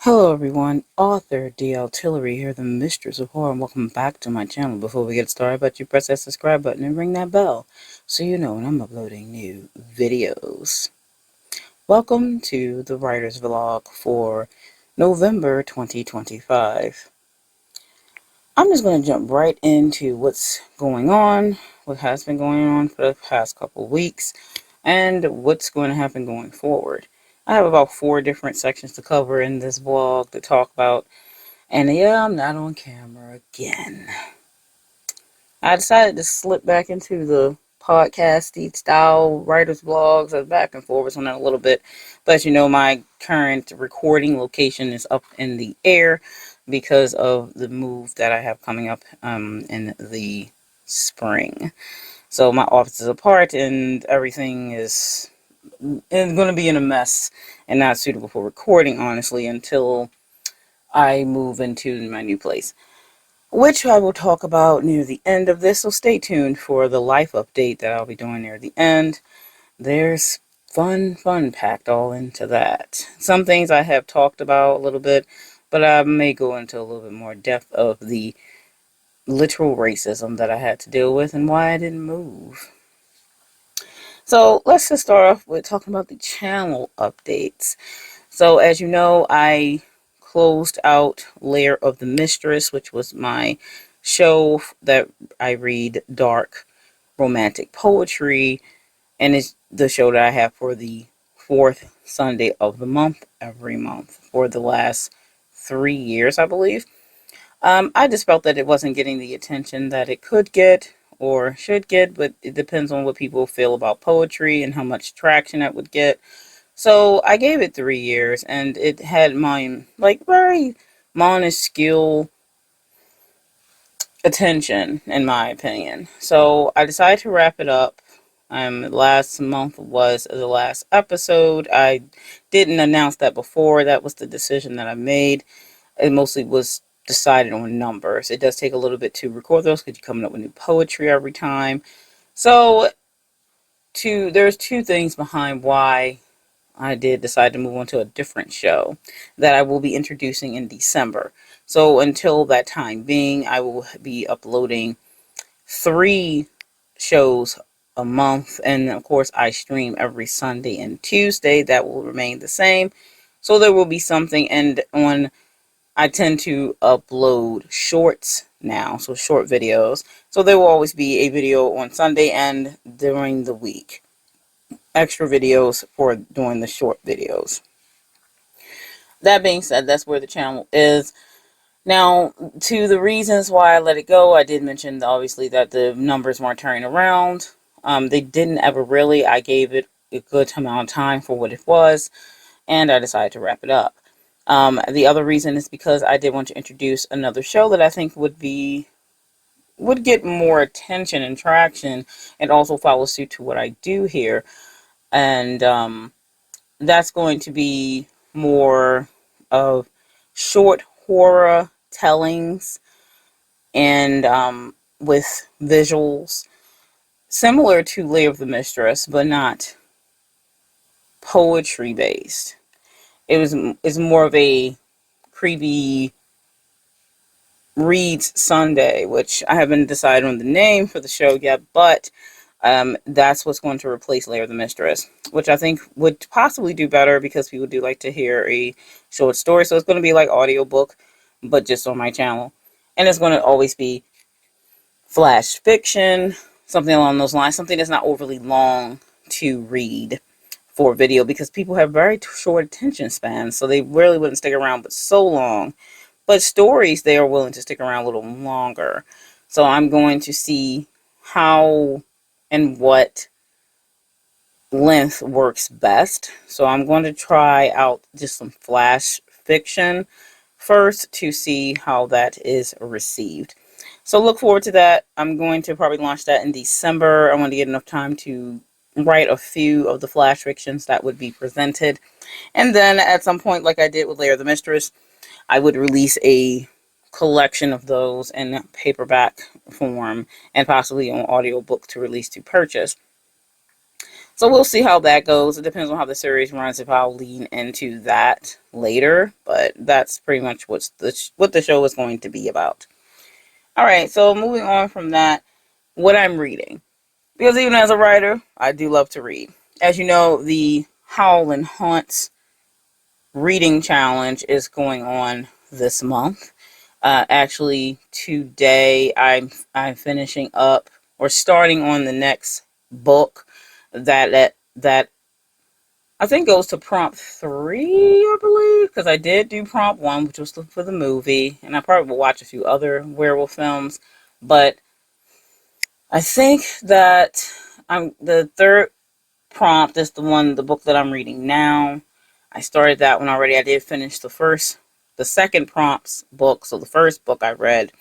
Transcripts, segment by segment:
Hello everyone, author Tillery here, the Mistress of Horror, and welcome back to my channel. Before we get started, but you press that subscribe button and ring that bell so you know when I'm uploading new videos. Welcome to the writer's vlog for November 2025. I'm just going to jump right into what's going on, what has been going on for the past couple of weeks, and what's going to happen going forward. I have about 4 different sections to cover in this vlog to talk about. And yeah, I'm not on camera again. I decided to slip back into the podcasty style writer's vlogs. I was back and forwards on that a little bit. But as you know, my current recording location is up in the air because of the move that I have coming up in the spring. So my office is apart and everything is going to be in a mess and not suitable for recording, honestly, until I move into my new place, which I will talk about near the end of this, so stay tuned for the life update that I'll be doing near the end. There's fun packed all into that. Some things I have talked about a little bit, but I may go into a little bit more depth of the literal racism that I had to deal with and why I didn't move. So let's just start off with talking about the channel updates. So as you know, I closed out Lair of the Mistress, which was my show that I read dark romantic poetry, and it's the show that I have for the 4th Sunday of the month every month for the last 3 years, I believe. I just felt that it wasn't getting the attention that it could get or should get, but it depends on what people feel about poetry and how much traction it would get. So I gave it 3 years, and it had my very minuscule attention, in my opinion. So I decided to wrap it up. Last month was the last episode. I didn't announce that before. That was the decision that I made. It mostly was decided on numbers. It does take a little bit to record those because you're coming up with new poetry every time. So there's 2 things behind why I did decide to move on to a different show that I will be introducing in December. So until that time being, I will be uploading 3 shows a month. And of course, I stream every Sunday and Tuesday. That will remain the same. So there will be something. And I tend to upload shorts now, so short videos. So there will always be a video on Sunday and during the week. Extra videos for doing the short videos. That being said, that's where the channel is. Now, to the reasons why I let it go, I did mention obviously that the numbers weren't turning around. They didn't ever really. I gave it a good amount of time for what it was, and I decided to wrap it up. The other reason is because I did want to introduce another show that I think would get more attention and traction, and also follow suit to what I do here. And that's going to be more of short horror tellings and with visuals similar to Lair of the Mistress, but not poetry based. It's more of a creepy reads Sunday, which I haven't decided on the name for the show yet, but that's what's going to replace Lair of the Mistress, which I think would possibly do better because people do like to hear a short story. So it's going to be like audiobook, but just on my channel. And it's going to always be flash fiction, something along those lines, something that's not overly long to read for video because people have very short attention spans, so they really wouldn't stick around but so long. But stories, they are willing to stick around a little longer. So I'm going to see how and what length works best. So I'm going to try out just some flash fiction first to see how that is received. So look forward to that. I'm going to probably launch that in December. I want to get enough time to write a few of the flash fictions that would be presented. And then at some point, like I did with Lair of the Mistress, I would release a collection of those in paperback form and possibly on audiobook to release to purchase. So we'll see how that goes. It depends on how the series runs, if I'll lean into that later. But that's pretty much what the show is going to be about. All right, so moving on from that, what I'm reading. Because even as a writer, I do love to read. As you know, the Howl and Haunts reading challenge is going on this month. Actually, today I'm finishing up or starting on the next book that I think goes to prompt 3, I believe, because I did do prompt 1, which was for the movie, and I probably will watch a few other werewolf films, but I think that the third prompt is the book that I'm reading now. I started that one already. I did finish the second prompts book, so the first book I read.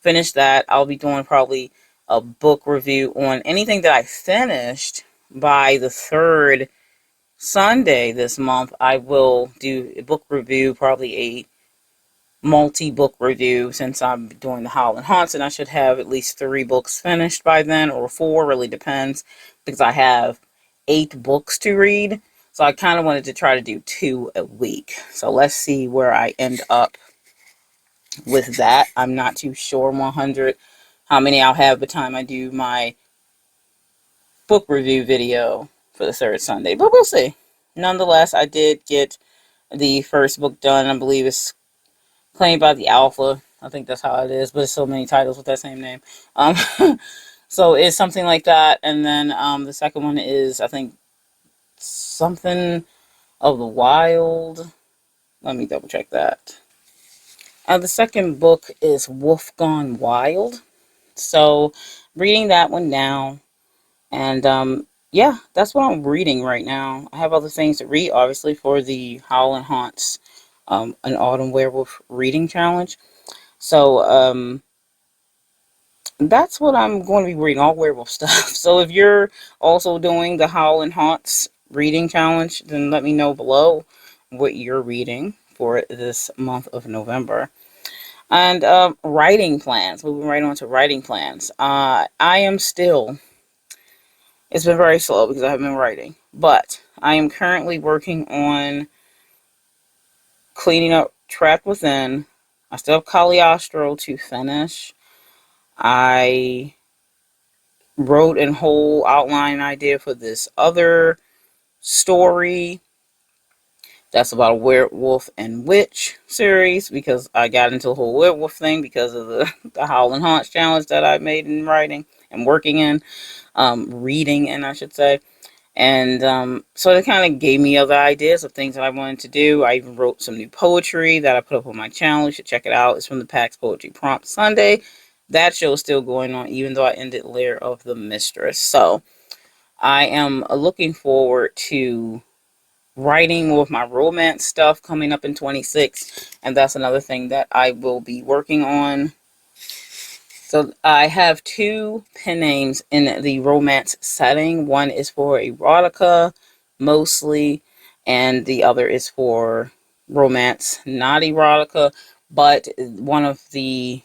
Finish that. I'll be doing probably a book review on anything that I finished by the third Sunday this month. I will do a book review, probably a multi-book review, since I'm doing the Howl and Haunts, and I should have at least 3 books finished by then, or 4, really depends, because I have 8 books to read. So I kind of wanted to try to do 2 a week. So let's see where I end up with that. I'm not too sure 100 how many I'll have by the time I do my book review video for the third Sunday, but we'll see. Nonetheless, I did get the first book done. I believe it's claimed by the Alpha. I think that's how it is, but there's so many titles with that same name. So it's something like that. And then the second one is, I think, something of the Wild. Let me double check that. The second book is Wolf Gone Wild. So reading that one now. And yeah, that's what I'm reading right now. I have other things to read, obviously, for the Howl and Haunts an Autumn Werewolf reading challenge. So that's what I'm going to be reading, all werewolf stuff. So if you're also doing the Howl and Haunts reading challenge, then let me know below what you're reading for this month of November. And writing plans. Moving right on to writing plans. I am still... It's been very slow because I haven't been writing. But I am currently working on cleaning up Trapped Within. I still have Caliostro to finish. I wrote a whole outline idea for this other story that's about a werewolf and witch series, because I got into the whole werewolf thing because of the Howl and Haunts challenge that I made in writing and working in, reading in, I should say. And so it kind of gave me other ideas of things that I wanted to do. I even wrote some new poetry that I put up on my channel. You should check it out. It's from the PAX Poetry Prompt Sunday. That show is still going on, even though I ended Lair of the Mistress. So I am looking forward to writing more of my romance stuff coming up in 26. And that's another thing that I will be working on. So I have 2 pen names in the romance setting. One is for erotica, mostly, and the other is for romance, not erotica. But one of the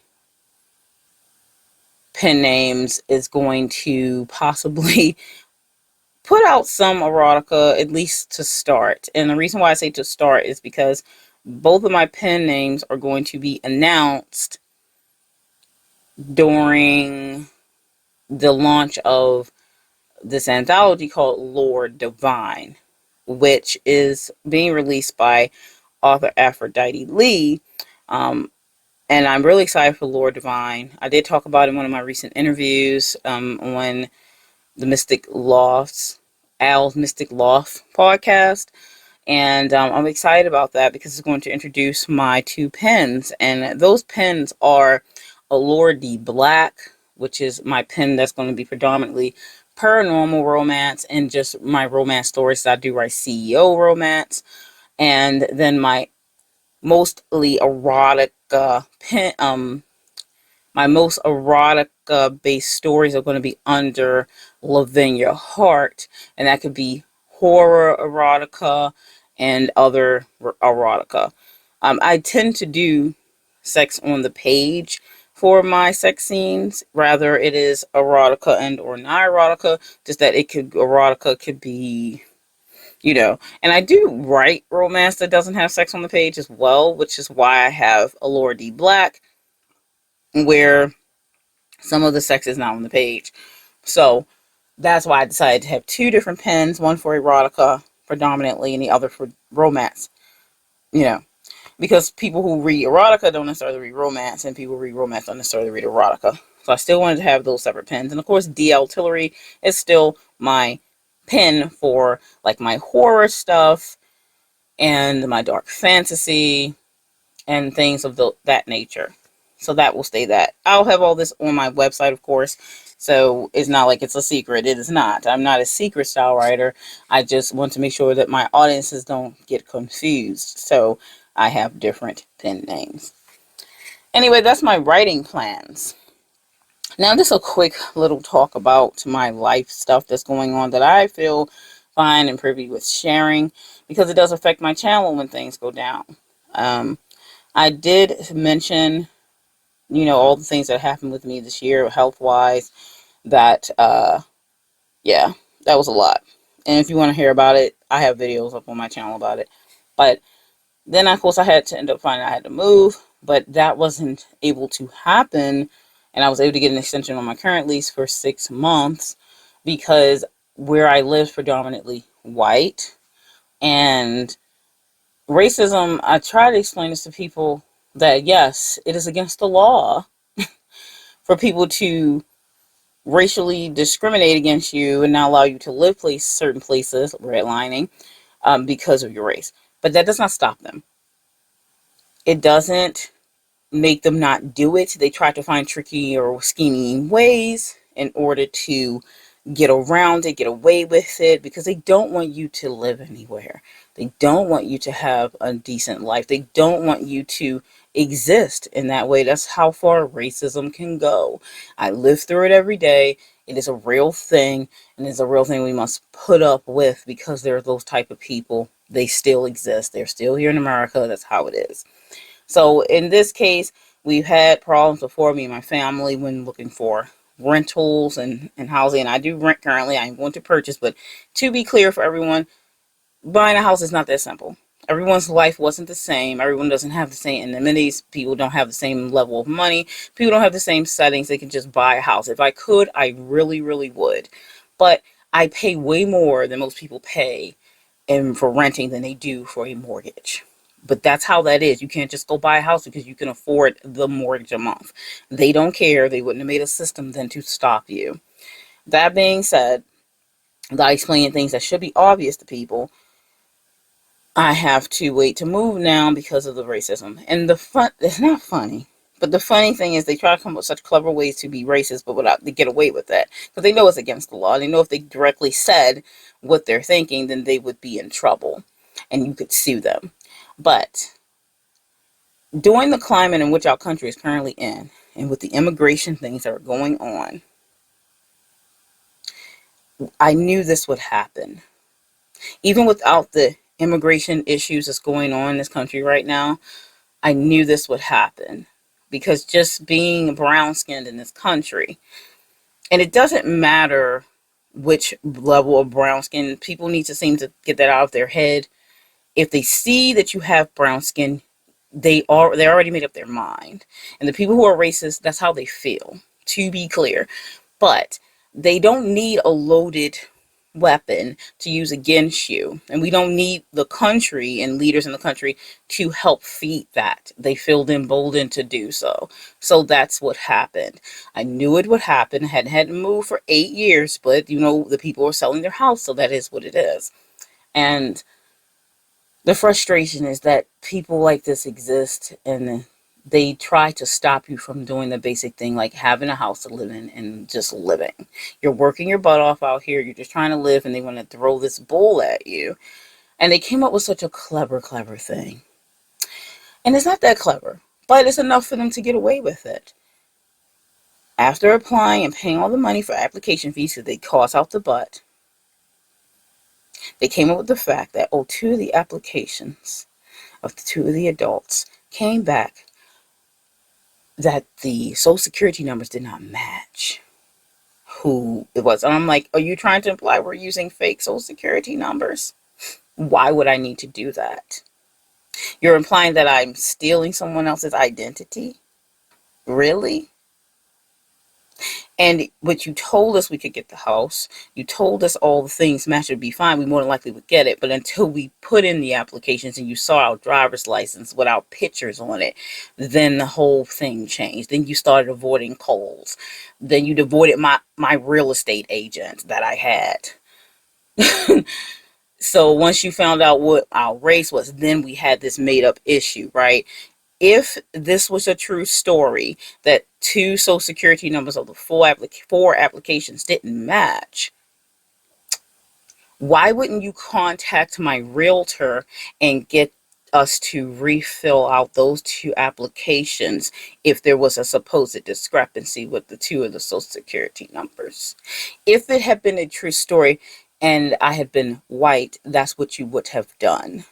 pen names is going to possibly put out some erotica, at least to start. And the reason why I say to start is because both of my pen names are going to be announced during the launch of this anthology called Lore Divine, which is being released by author Aphrodite Lee. And I'm really excited for Lore Divine. I did talk about it in one of my recent interviews on the Mystic Lofts, Al's Mystic Loft podcast. And I'm excited about that because it's going to introduce my 2 pens. And those pens are Allure D Black, which is my pen that's going to be predominantly paranormal romance and just my romance stories that I do write, CEO romance. And then my mostly erotica pen, my most erotica based stories are going to be under Lavinia Hart, and that could be horror erotica and other erotica. I tend to do sex on the page for my sex scenes. Rather, it is erotica and or non-erotica. Just that erotica could be, you know. And I do write romance that doesn't have sex on the page as well, which is why I have Allure D Black, where some of the sex is not on the page. So that's why I decided to have two different pens, one for erotica predominantly and the other for romance. You know, because people who read erotica don't necessarily read romance, and people who read romance don't necessarily read erotica. So I still wanted to have those separate pens. And of course, DL Tillery is still my pen for like my horror stuff and my dark fantasy and things of that nature. So that will stay that. I'll have all this on my website, of course. So it's not like it's a secret. It is not. I'm not a secret style writer. I just want to make sure that my audiences don't get confused. So I have different pen names. Anyway, that's my writing plans. Now, just a quick little talk about my life stuff that's going on that I feel fine and privy with sharing, because it does affect my channel when things go down. I did mention, you know, all the things that happened with me this year health-wise. That, yeah, that was a lot. And if you want to hear about it, I have videos up on my channel about it. But then, of course, I had to end up finding I had to move. But that wasn't able to happen. And I was able to get an extension on my current lease for 6 months because where I live predominantly white. And racism, I try to explain this to people that, yes, it is against the law for people to racially discriminate against you and not allow you to live certain places, redlining, because of your race. But that does not stop them. It doesn't make them not do it. They try to find tricky or scheming ways in order to get around it, get away with it, because they don't want you to live anywhere. They don't want you to have a decent life. They don't want you to exist in that way. That's how far racism can go. I live through it every day. It is a real thing, and it's a real thing we must put up with because there are those type of people. They still exist. They're still here in America. That's how it is. So in this case, we've had problems before, me and my family, when looking for rentals and housing. And I do rent currently. I'm going to purchase, but to be clear for everyone, buying a house is not that simple. Everyone's life wasn't the same. Everyone doesn't have the same amenities. People don't have the same level of money. People don't have the same settings. They can just buy a house. If I could, I really, really would. But I pay way more than most people pay for renting than they do for a mortgage. But that's how that is. You can't just go buy a house because you can afford the mortgage a month. They don't care. They wouldn't have made a system then to stop you. That being said, by explaining things that should be obvious to people, I have to wait to move now because of the racism. And it's not funny. But the funny thing is they try to come up with such clever ways to be racist, but without they get away with that. Because they know it's against the law. They know if they directly said what they're thinking, then they would be in trouble. And you could sue them. But during the climate in which our country is currently in, and with the immigration things that are going on, I knew this would happen. Even without the immigration issues that's going on in this country right now, I knew this would happen. Because just being brown-skinned in this country, and it doesn't matter which level of brown skin, people need to seem to get that out of their head. If they see that you have brown skin, they already made up their mind. And the people who are racist, that's how they feel, to be clear. But they don't need a loaded weapon to use against you. And we don't need the country and leaders in the country to help feed that. They feel emboldened to do so. So that's what happened. I knew it would happen. I hadn't had to move for 8 years, but you know, the people are selling their house, so that is what it is. And the frustration is that people like this exist, and they try to stop you from doing the basic thing, like having a house to live in and just living. You're working your butt off out here. You're just trying to live, and they want to throw this bull at you. And they came up with such a clever thing. And it's not that clever, but it's enough for them to get away with it. After applying and paying all the money for application fees because they cost out the butt, they came up with the fact that, oh, 2 of the applications of the 2 of the adults came back that the social security numbers did not match who it was. And I'm like, are you trying to imply we're using fake social security numbers? Why would I need to do that? You're implying that I'm stealing someone else's identity? Really? And but you told us we could get the house. You told us all the things match would be fine. We more than likely would get it. But until we put in the applications and you saw our driver's license without pictures on it, then the whole thing changed. Then you started avoiding calls. Then you avoided my real estate agent that I had. So once you found out what our race was, then we had this made up issue, right? If this was a true story, that two social security numbers of the four applications didn't match, why wouldn't you contact my realtor and get us to refill out those two applications if there was a supposed discrepancy with the two of the social security numbers? If it had been a true story and I had been white, that's what you would have done.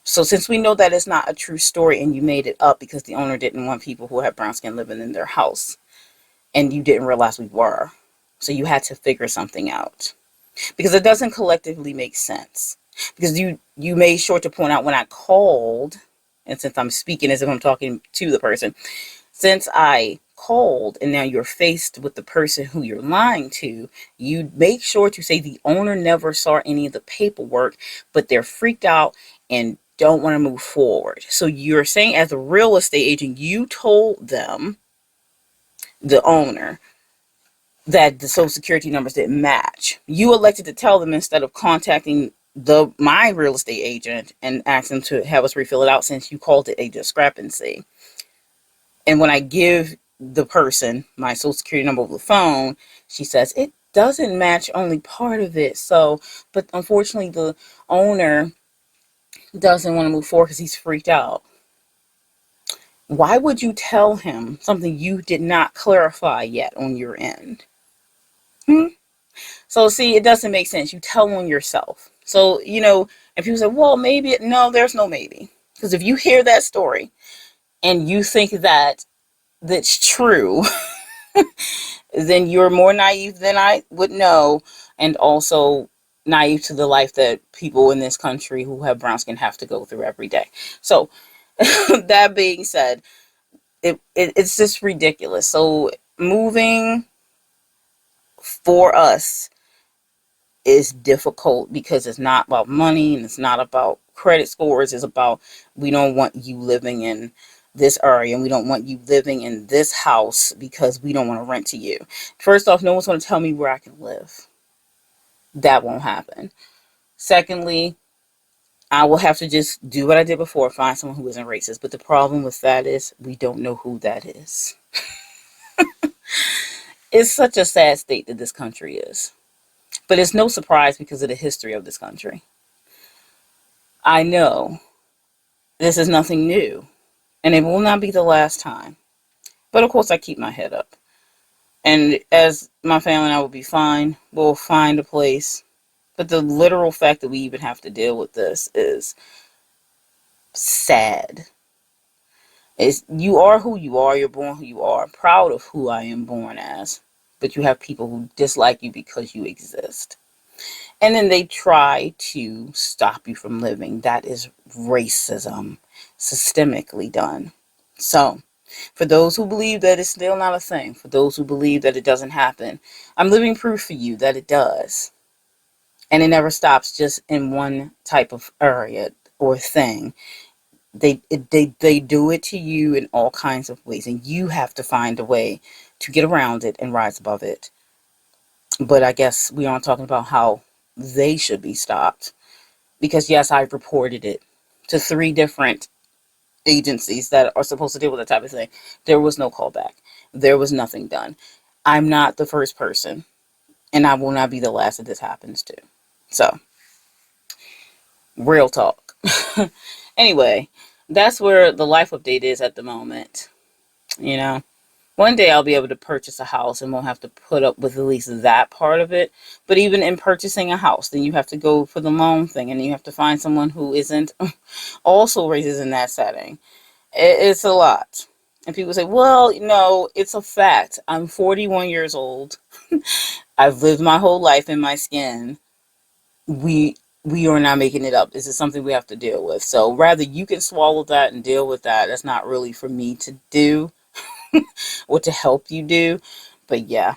So since we know that it's not a true story and you made it up because the owner didn't want people who had brown skin living in their house and you didn't realize we were, so you had to figure something out because it doesn't collectively make sense. Because you made sure to point out when I called, and since I'm speaking as if I'm talking to the person, since I called and now you're faced with the person who you're lying to, you make sure to say the owner never saw any of the paperwork, but they're freaked out and don't want to move forward. So you're saying as a real estate agent, you told them, the owner, that the social security numbers didn't match. You elected to tell them instead of contacting my real estate agent and ask them to have us refill it out since you called it a discrepancy. And when I give the person my social security number over the phone, she says it doesn't match only part of it. So, but unfortunately the owner doesn't want to move forward because he's freaked out. Why would you tell him something you did not clarify yet on your end? So see, it doesn't make sense. You tell on yourself. So, and people say, well, maybe. No, there's no maybe. Because if you hear that story and you think that that's true, then you're more naive than I would know, and also naive to the life that people in this country who have brown skin have to go through every day. So that being said, it's just ridiculous. So moving for us is difficult because it's not about money and it's not about credit scores. It's about, we don't want you living in this area and we don't want you living in this house because we don't want to rent to you. First off, no one's going to tell me where I can live. That won't happen. Secondly, I will have to just do what I did before, find someone who isn't racist. But the problem with that is we don't know who that is. It's such a sad state that this country is. But it's no surprise because of the history of this country. I know this is nothing new, and it will not be the last time. But of course, I keep my head up. And as my family and I will be fine, we'll find a place. But the literal fact that we even have to deal with this is sad. You are who you are. You're born who you are. I'm proud of who I am born as. But you have people who dislike you because you exist. And then they try to stop you from living. That is racism, systemically done. So, for those who believe that it's still not a thing, for those who believe that it doesn't happen, I'm living proof for you that it does. And it never stops just in one type of area or thing. They do it to you in all kinds of ways, and you have to find a way to get around it and rise above it. But I guess we aren't talking about how they should be stopped. Because yes, I've reported it to 3 different agencies that are supposed to deal with that type of thing. There was no callback. There was nothing done. I'm not the first person, and I will not be the last that this happens to. So, real talk. Anyway, that's where the life update is at the moment. One day I'll be able to purchase a house and won't have to put up with at least that part of it. But even in purchasing a house, then you have to go for the loan thing, and you have to find someone who isn't also raises in that setting. It's a lot. And people say, well, it's a fact. I'm 41 years old. I've lived my whole life in my skin. We are not making it up. This is something we have to deal with. So rather you can swallow that and deal with that. That's not really for me to do or to help you do. But yeah.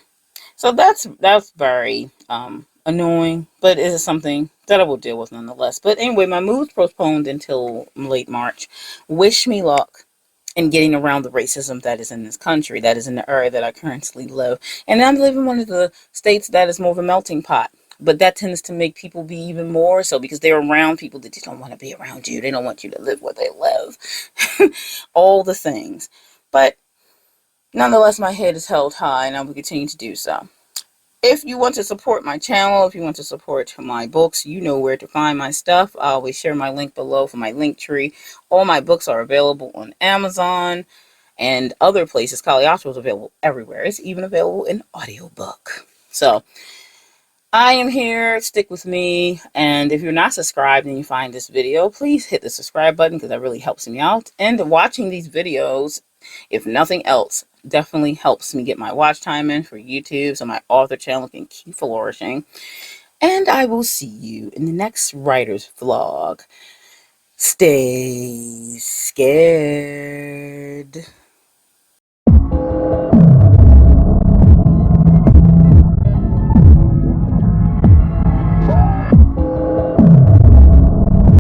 So that's very annoying, but it is something that I will deal with nonetheless. But anyway, my move's postponed until late March. Wish me luck in getting around the racism that is in this country, that is in the area that I currently live. And I'm living in one of the states that is more of a melting pot. But that tends to make people be even more so because they're around people that just don't want to be around you. They don't want you to live where they live. All the things. But nonetheless, my head is held high and I will continue to do so. If you want to support my channel, if you want to support my books, you know where to find my stuff. I always share my link below for my link tree. All my books are available on Amazon and other places. Caliostro is available everywhere. It's even available in audiobook. So I am here. Stick with me. And if you're not subscribed and you find this video, please hit the subscribe button because that really helps me out. And watching these videos, if nothing else, definitely helps me get my watch time in for YouTube so my author channel can keep flourishing. And I will see you in the next writer's vlog. Stay scared.